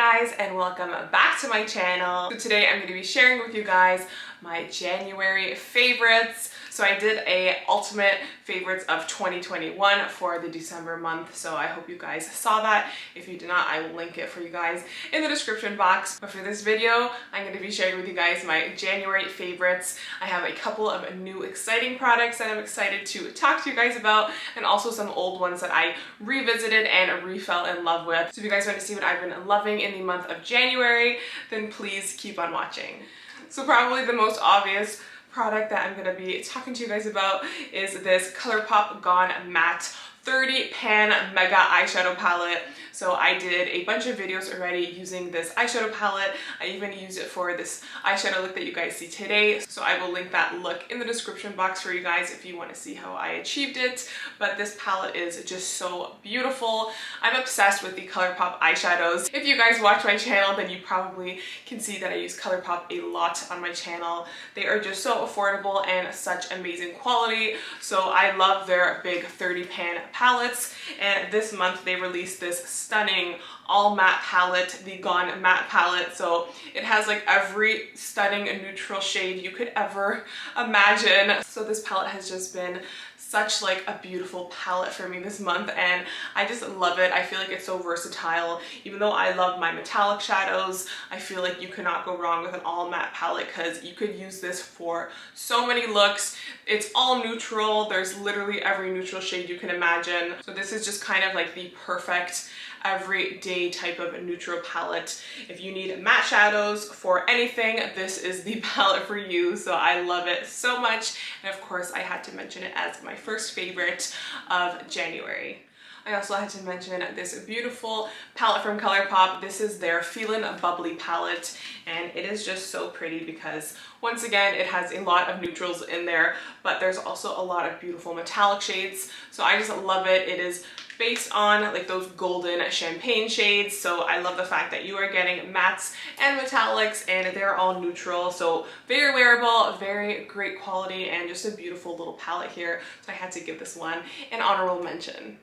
guys, and welcome back to my channel. So today I'm going to be sharing with you guys my January favorites. So I did a ultimate favorites of 2021 for the December month, so I hope you guys saw that. If you did not, I will link it for you guys in the description box. But for this video, I'm going to be sharing with you guys my January favorites. I have a couple of new exciting products that I'm excited to talk to you guys about, and also some old ones that I revisited and re-fell in love with. So if you guys want to see what I've been loving in the month of January, then please keep on watching. So probably the most obvious product that I'm going to be talking to you guys about is this ColourPop Gone Matte 30 Pan Mega Eyeshadow Palette. So I did a bunch of videos already using this eyeshadow palette. I even used it for this eyeshadow look that you guys see today. So I will link that look in the description box for you guys if you want to see how I achieved it. But this palette is just so beautiful. I'm obsessed with the ColourPop eyeshadows. If you guys watch my channel, then you probably can see that I use ColourPop a lot on my channel. They are just so affordable and such amazing quality. So I love their big 30 pan palettes. And this month they released this stunning all matte palette, the Gone Matte palette. So it has like every stunning neutral shade you could ever imagine. So this palette has just been such like a beautiful palette for me this month, and I just love it. I feel like it's so versatile. Even though I love my metallic shadows, I feel like you cannot go wrong with an all matte palette because you could use this for so many looks. It's all neutral. There's literally every neutral shade you can imagine. So this is just kind of like the perfect everyday type of neutral palette. If you need matte shadows for anything, this is the palette for you. So I love it so much. And of course, I had to mention it as my first favorite of January. I also had to mention this beautiful palette from ColourPop. This is their Feelin Bubbly palette, and it is just so pretty because once again, it has a lot of neutrals in there, but there's also a lot of beautiful metallic shades. So I just love it. It is based on like those golden champagne shades. So I love the fact that you are getting mattes and metallics and they're all neutral. So very wearable, very great quality, and just a beautiful little palette here. So I had to give this one an honorable mention.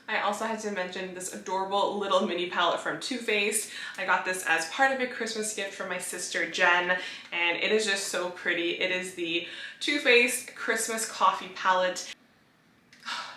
I also had to mention this adorable little mini palette from Too Faced. I got this as part of a Christmas gift from my sister Jen, and it is just so pretty. It is the Too Faced Christmas Coffee palette.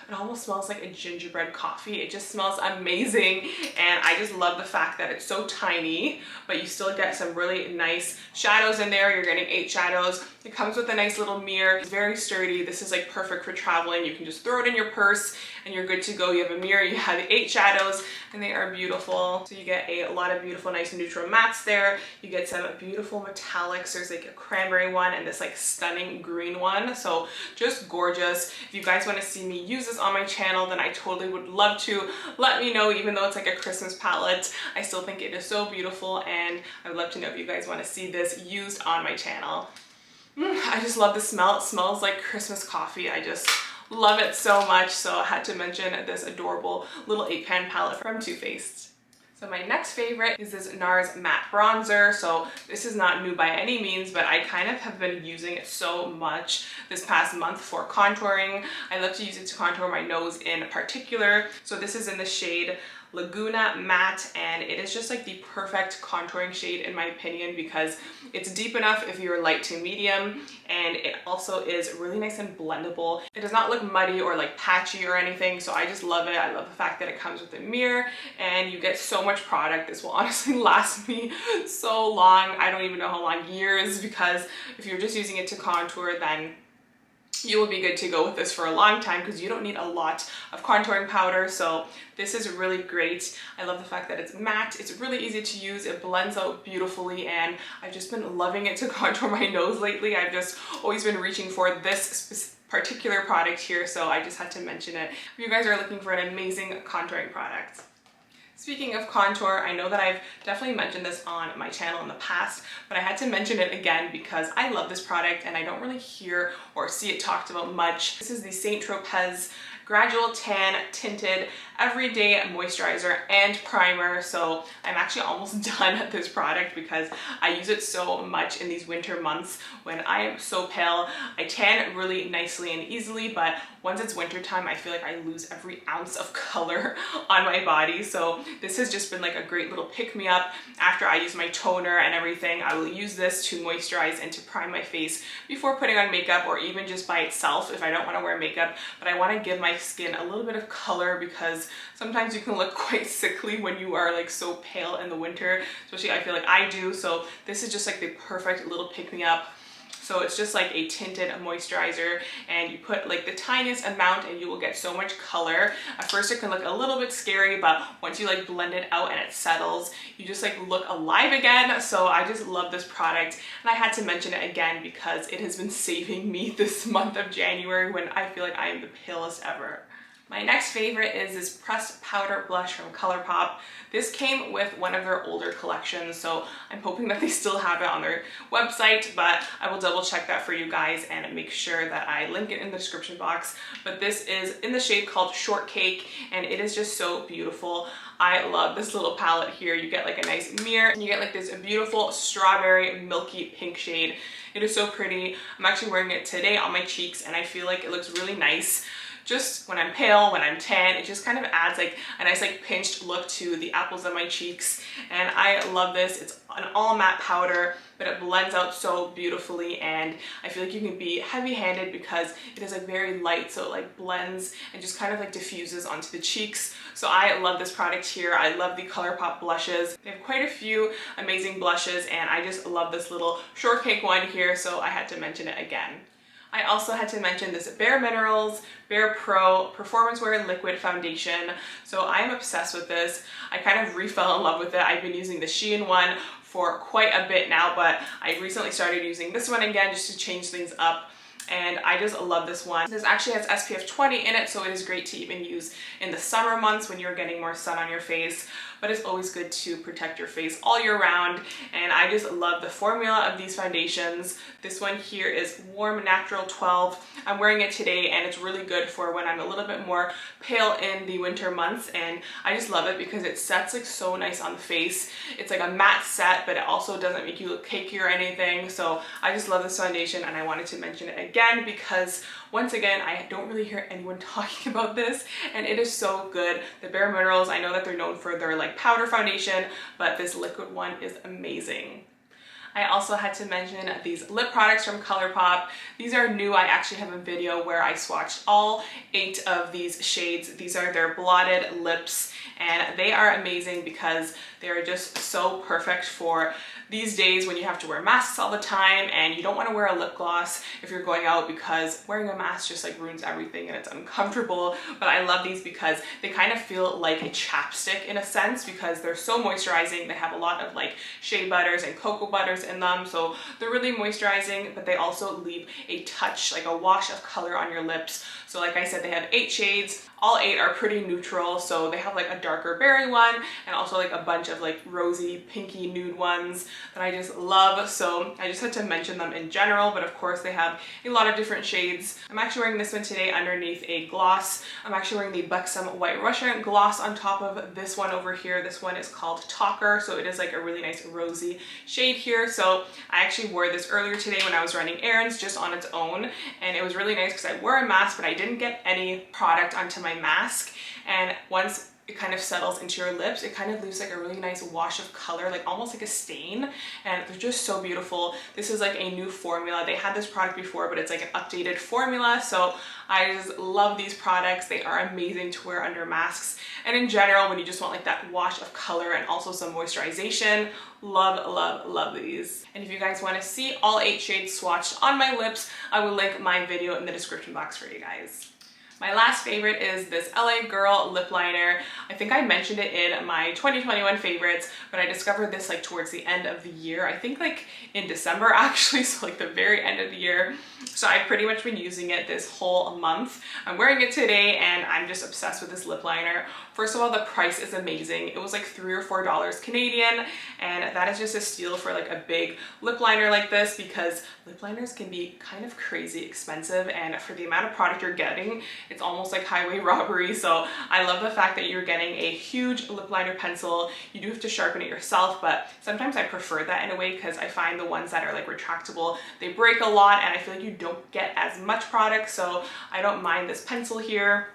It almost smells like a gingerbread coffee. It just smells amazing, and I just love the fact that it's so tiny, but you still get some really nice shadows in there. You're getting 8 shadows. It comes with a nice little mirror. It's very sturdy. This is like perfect for traveling. You can just throw it in your purse and you're good to go. You have a mirror, you have 8 shadows, and they are beautiful. So you get a lot of beautiful, nice neutral mattes there. You get some beautiful metallics. There's like a cranberry one and this like stunning green one. So just gorgeous. If you guys want to see me use this on my channel, then I totally would love to. Let me know. Even though it's like a Christmas palette, I still think it is so beautiful, and I would love to know if you guys want to see this used on my channel. I just love the smell. It smells like Christmas coffee. I just love it so much. So I had to mention this adorable little 8-pan palette from Too Faced. So my next favorite is this NARS matte bronzer. So this is not new by any means, but I kind of have been using it so much this past month for contouring. I love to use it to contour my nose in particular. So this is in the shade Laguna Matte, and it is just like the perfect contouring shade in my opinion because it's deep enough if you're light to medium, and it also is really nice and blendable. It does not look muddy or like patchy or anything, so I just love it. I love the fact that it comes with a mirror and you get so much product. This will honestly last me so long. I don't even know how long, years, because if you're just using it to contour, then you will be good to go with this for a long time because you don't need a lot of contouring powder. So this is really great. I love the fact that it's matte. It's really easy to use. It blends out beautifully, and I've just been loving it to contour my nose lately. I've just always been reaching for this particular product here, so I just had to mention it. If you guys are looking for an amazing contouring product. Speaking of contour, I know that I've definitely mentioned this on my channel in the past, but I had to mention it again because I love this product and I don't really hear or see it talked about much. This is the Tropez Gradual Tan Tinted Everyday Moisturizer and Primer. So I'm actually almost done with this product because I use it so much in these winter months when I am so pale. I tan really nicely and easily, but once it's winter time, I feel like I lose every ounce of color on my body. So this has just been like a great little pick-me-up. After I use my toner and everything, I will use this to moisturize and to prime my face before putting on makeup, or even just by itself if I don't want to wear makeup. But I want to give my skin a little bit of color because sometimes you can look quite sickly when you are like so pale in the winter, especially I feel like I do. So this is just like the perfect little pick-me-up. So it's just like a tinted moisturizer, and you put like the tiniest amount and you will get so much color. At first it can look a little bit scary, but once you like blend it out and it settles, you just like look alive again. So I just love this product, and I had to mention it again because it has been saving me this month of January when I feel like I am the palest ever. My next favorite is this pressed powder blush from ColourPop. This came with one of their older collections, so I'm hoping that they still have it on their website, but I will double check that for you guys and make sure that I link it in the description box. But this is in the shade called Shortcake, and it is just so beautiful. I love this little palette here. You get like a nice mirror, and you get like this beautiful strawberry milky pink shade. It is so pretty. I'm actually wearing it today on my cheeks, and I feel like it looks really nice. Just when I'm pale, when I'm tan, it just kind of adds like a nice like pinched look to the apples of my cheeks. And I love this. It's an all matte powder, but it blends out so beautifully, and I feel like you can be heavy-handed because it is like very light, so it like blends and just kind of like diffuses onto the cheeks. So I love this product here. I love the ColourPop blushes. They have quite a few amazing blushes, and I just love this little Shortcake one here, so I had to mention it again. I also had to mention this BareMinerals BarePro Performance Wear Liquid Foundation. So I'm obsessed with this. I kind of re-fell in love with it. I've been using the Shein one for quite a bit now, but I recently started using this one again just to change things up. And I just love this one. This actually has SPF 20 in it, so it is great to even use in the summer months when you're getting more sun on your face. But it's always good to protect your face all year round. And I just love the formula of these foundations. This one here is Warm Natural 12. I'm wearing it today, and it's really good for when I'm a little bit more pale in the winter months. And I just love it because it sets like so nice on the face. It's like a matte set, but it also doesn't make you look cakey or anything. So I just love this foundation, and I wanted to mention it again because once again, I don't really hear anyone talking about this, and it is so good. The BareMinerals, I know that they're known for their like powder foundation, but this liquid one is amazing. I also had to mention these lip products from ColourPop. These are new. I actually have a video where I swatched all 8 of these shades. These are their Blotted Lips, and they are amazing because they're just so perfect for these days when you have to wear masks all the time and you don't want to wear a lip gloss if you're going out because wearing a mask just like ruins everything and it's uncomfortable. But I love these because they kind of feel like a chapstick in a sense because they're so moisturizing. They have a lot of like shea butters and cocoa butters in them, so they're really moisturizing, but they also leave a touch, like a wash of color on your lips. So like I said, they have 8 shades. All 8 are pretty neutral, so they have like a darker berry one and also like a bunch of like rosy, pinky nude ones that I just love. So I just had to mention them in general, but of course they have a lot of different shades. I'm actually wearing this one today underneath a gloss. I'm actually wearing the Buxom White Russian gloss on top of this one over here. This one is called Talker, so it is like a really nice rosy shade here. So I actually wore this earlier today when I was running errands just on its own, and it was really nice because I wore a mask, but I didn't get any product onto my mask, and once it kind of settles into your lips, it kind of leaves like a really nice wash of color, like almost like a stain, and they're just so beautiful. This is like a new formula. They had this product before, but it's like an updated formula, so I just love these products. They are amazing to wear under masks, and in general when you just want like that wash of color and also some moisturization, love, love, love these. And if you guys want to see all 8 shades swatched on my lips, I will link my video in the description box for you guys. My last favorite is this LA Girl lip liner. I think I mentioned it in my 2021 favorites, but I discovered this like towards the end of the year. I think like in December actually, so like the very end of the year. So I've pretty much been using it this whole month. I'm wearing it today and I'm just obsessed with this lip liner. First of all, the price is amazing. It was like $3 or $4 Canadian, and that is just a steal for like a big lip liner like this because lip liners can be kind of crazy expensive, and for the amount of product you're getting, it's almost like highway robbery. So I love the fact that you're getting a huge lip liner pencil. You do have to sharpen it yourself, but sometimes I prefer that in a way because I find the ones that are like retractable, they break a lot and I feel like you don't get as much product, so I don't mind this pencil here.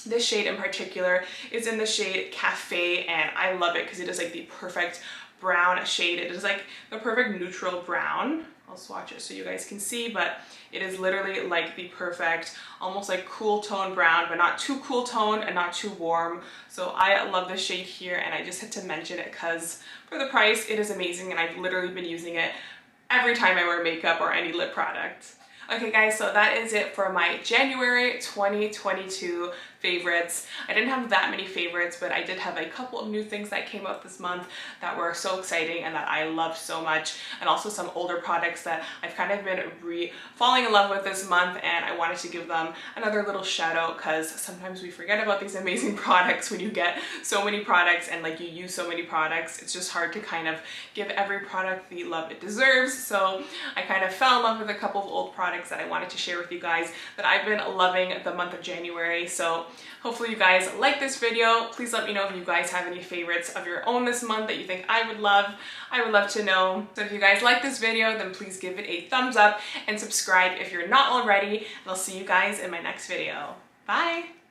This shade in particular is in the shade Cafe, and I love it because it is like the perfect brown shade. It is like the perfect neutral brown. I'll swatch it so you guys can see, but it is literally like the perfect, almost like cool tone brown, but not too cool toned and not too warm. So I love this shade here, and I just had to mention it because for the price, it is amazing, and I've literally been using it every time I wear makeup or any lip product. Okay guys, so that is it for my January 2022 favorites. I didn't have that many favorites, but I did have a couple of new things that came out this month that were so exciting and that I loved so much, and also some older products that I've kind of been falling in love with this month, and I wanted to give them another little shout out because sometimes we forget about these amazing products when you get so many products and like you use so many products. It's just hard to kind of give every product the love it deserves. So I kind of fell in love with a couple of old products that I wanted to share with you guys that I've been loving the month of January. So hopefully you guys like this video. Please let me know if you guys have any favorites of your own this month that you think I would love. I would love to know. So if you guys like this video, then please give it a thumbs up and subscribe if you're not already. And I'll see you guys in my next video. Bye!